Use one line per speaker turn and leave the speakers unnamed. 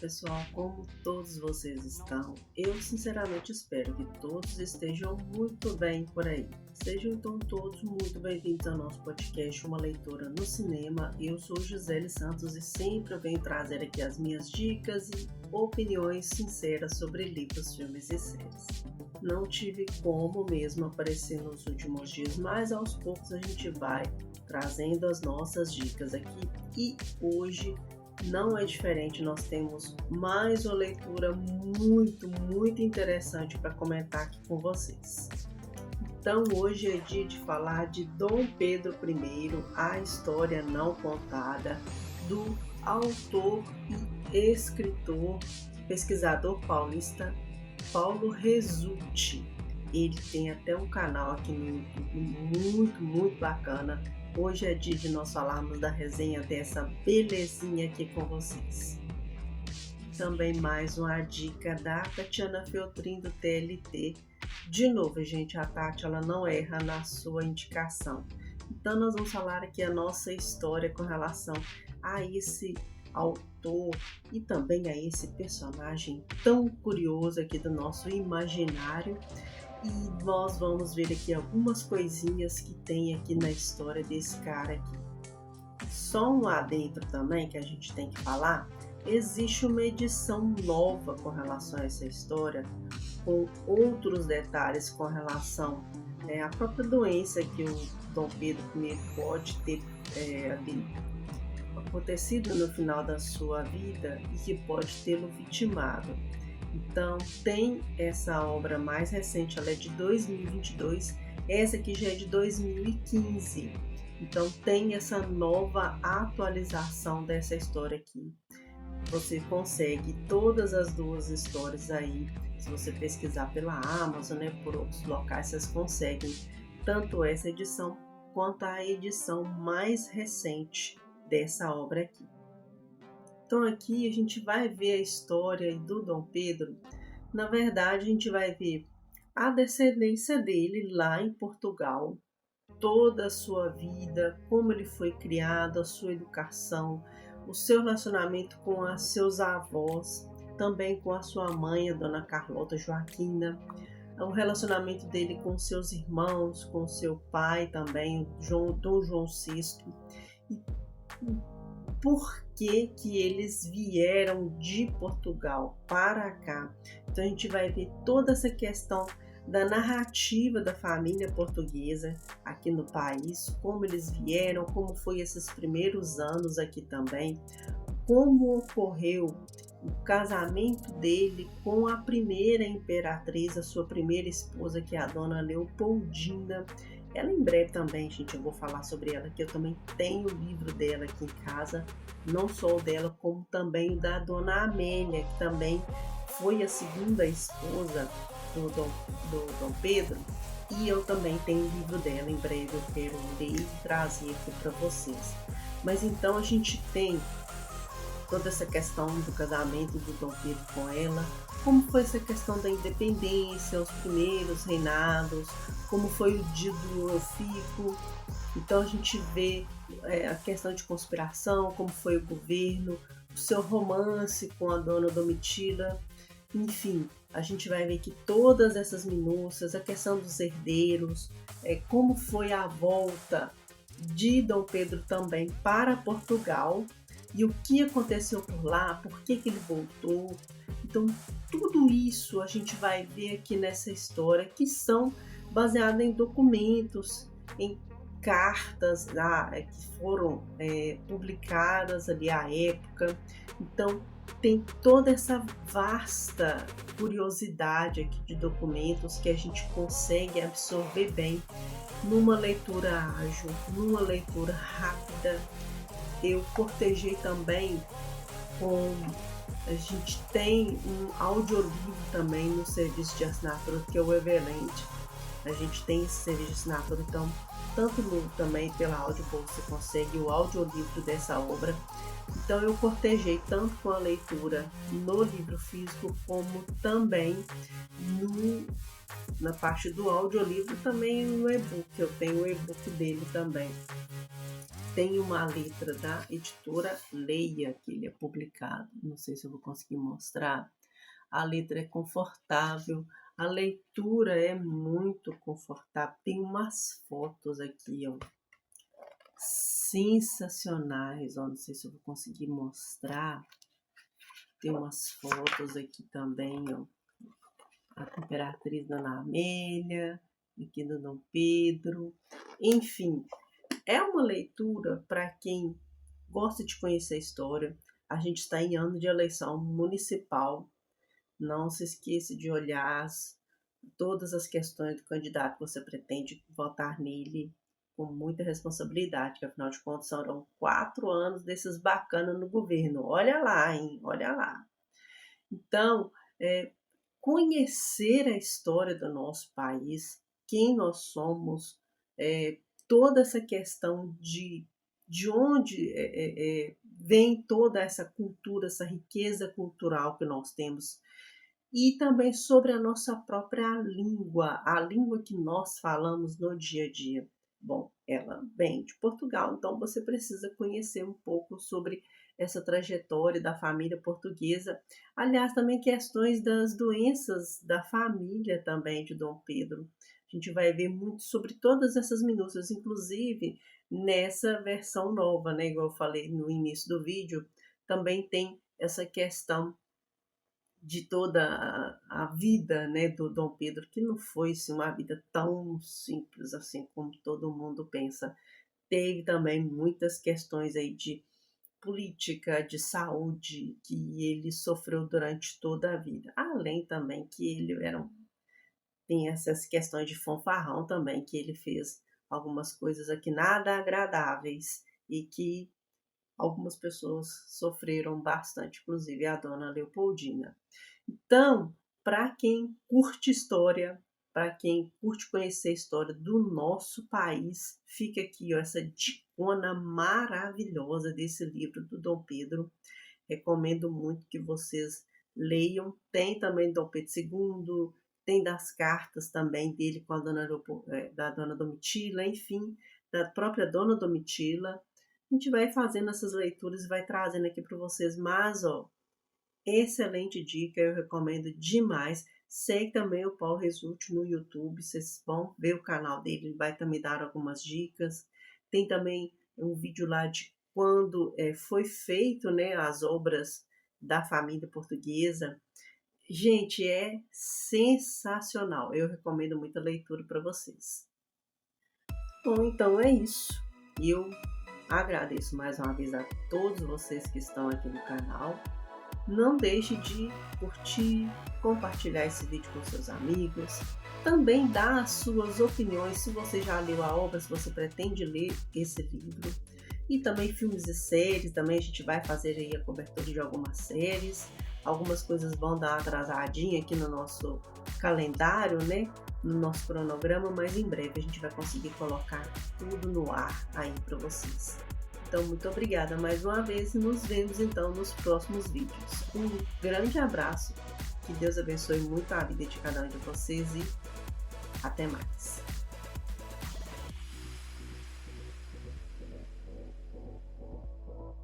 pessoal, como todos vocês estão? Eu sinceramente espero que todos estejam muito bem por aí. Sejam então todos muito bem-vindos ao nosso podcast Uma Leitura no Cinema. Eu sou Gisele Santos e sempre eu venho trazer aqui as minhas dicas e opiniões sinceras sobre livros, filmes e séries. Não tive como mesmo aparecer nos últimos dias, mas aos poucos a gente vai trazendo as nossas dicas aqui e hoje não é diferente, nós temos mais uma leitura muito interessante para comentar aqui com vocês. Então hoje é dia de falar de Dom Pedro I, a história não contada, do autor e escritor, pesquisador paulista Paulo Resulti. Ele tem até um canal aqui no YouTube muito bacana. Hoje é dia de nós falarmos da resenha dessa belezinha aqui com vocês. Também mais uma dica da Tatiana Feltrin do TLT. De novo, gente, a Tati ela não erra na sua indicação. Então nós vamos falar aqui a nossa história com relação a esse autor e também a esse personagem tão curioso aqui do nosso imaginário. E nós vamos ver aqui algumas coisinhas que tem aqui na história desse cara aqui. Só um adentro também que a gente tem que falar, existe uma edição nova com relação a essa história, com outros detalhes com relação à própria doença que o Dom Pedro I pode ter acontecido no final da sua vida e que pode tê-lo vitimado. Então tem essa obra mais recente, ela é de 2022, essa aqui já é de 2015. Então tem essa nova atualização dessa história aqui. Você consegue todas as duas histórias aí, se você pesquisar pela Amazon, por outros locais, vocês conseguem tanto essa edição quanto a edição mais recente dessa obra aqui. Então aqui a gente vai ver a história do Dom Pedro. Na verdade, a gente vai ver a descendência dele lá em Portugal, toda a sua vida, como ele foi criado, a sua educação, o seu relacionamento com os seus avós, também com a sua mãe, a Dona Carlota Joaquina, o relacionamento dele com seus irmãos, com seu pai também, Dom João VI, e por que eles vieram de Portugal para cá. Então a gente vai ver toda essa questão da narrativa da família portuguesa aqui no país, como eles vieram, como foi esses primeiros anos aqui também, como ocorreu o casamento dele com a primeira imperatriz, a sua primeira esposa, que é a Dona Leopoldina. Ela em breve também, gente, eu vou falar sobre ela, que eu também tenho o livro dela aqui em casa, não só o dela, como também o da Dona Amélia, que também foi a segunda esposa do Dom Pedro, e eu também tenho o livro dela, em breve eu quero ler e trazer aqui para vocês. Mas então a gente tem toda essa questão do casamento do Dom Pedro com ela, como foi essa questão da independência, os primeiros reinados, como foi o dia do Fico. Então a gente vê a questão de conspiração, como foi o governo, o seu romance com a Dona Domitila, enfim, a gente vai ver que todas essas minúcias, a questão dos herdeiros, como foi a volta de Dom Pedro também para Portugal, e o que aconteceu por lá, por que ele voltou. Então, tudo isso a gente vai ver aqui nessa história, que são baseadas em documentos, em cartas que foram publicadas ali à época. Então, tem toda essa vasta curiosidade aqui de documentos que a gente consegue absorver bem numa leitura ágil, numa leitura rápida. Eu cortejei também a gente tem um audiolivro também no serviço de assinatura, que é o Everland. A gente tem esse serviço de assinatura, então tanto também pela Audible você consegue o audiolivro dessa obra. Então eu cortejei tanto com a leitura no livro físico, como também na parte do audiolivro, também no e-book. Eu tenho o e-book dele também. tem uma letra da editora Leia, que ele é publicado. Não sei se eu vou conseguir mostrar. A letra é confortável, a leitura é muito confortável. Tem umas fotos aqui, ó, sensacionais, ó, não sei se eu vou conseguir mostrar. Tem umas fotos aqui também, ó, a Imperatriz Dona Amélia, aqui do Dom Pedro. Enfim, é uma leitura para quem gosta de conhecer a história. A gente está em ano de eleição municipal. Não se esqueça de olhar todas as questões do candidato que você pretende votar nele com muita responsabilidade, que afinal de contas serão 4 anos desses bacanas no governo. Olha lá, hein? Olha lá. Então, conhecer a história do nosso país, quem nós somos, toda essa questão de onde vem toda essa cultura, essa riqueza cultural que nós temos, e também sobre a nossa própria língua, a língua que nós falamos no dia a dia. Bom, ela vem de Portugal, então você precisa conhecer um pouco sobre essa trajetória da família portuguesa. Aliás, também questões das doenças da família também de Dom Pedro. A gente vai ver muito sobre todas essas minúcias, inclusive nessa versão nova, né? Igual eu falei no início do vídeo, também tem essa questão de toda a vida, né, do Dom Pedro, que não foi assim, uma vida tão simples assim como todo mundo pensa. Teve também muitas questões aí de política, de saúde, que ele sofreu durante toda a vida. Além também que ele tem essas questões de fanfarrão também, que ele fez algumas coisas aqui nada agradáveis e que algumas pessoas sofreram bastante, inclusive a dona Leopoldina. Então, para quem curte história, para quem curte conhecer a história do nosso país, fica aqui ó, essa dicona maravilhosa desse livro do Dom Pedro. Recomendo muito que vocês leiam. Tem também Dom Pedro II, tem das cartas também dele com a da dona Domitila, enfim, da própria dona Domitila. A gente vai fazendo essas leituras e vai trazendo aqui para vocês, mas ó, excelente dica, eu recomendo demais. Segue também o Paulo Resulti no YouTube, vocês vão ver o canal dele, ele vai também dar algumas dicas. Tem também um vídeo lá de quando foi feito, né, as obras da família portuguesa. Gente, é sensacional, eu recomendo muita leitura para vocês. Bom, então é isso. Eu agradeço mais uma vez a todos vocês que estão aqui no canal. Não deixe de curtir, compartilhar esse vídeo com seus amigos. Também dá as suas opiniões, se você já leu a obra, se você pretende ler esse livro. E também filmes e séries, também a gente vai fazer aí a cobertura de algumas séries. Algumas coisas vão dar uma atrasadinha aqui no nosso calendário, né? No nosso cronograma, mas em breve a gente vai conseguir colocar tudo no ar aí para vocês. Então, muito obrigada mais uma vez e nos vemos então nos próximos vídeos. Um grande abraço, que Deus abençoe muito a vida de cada um de vocês e até mais.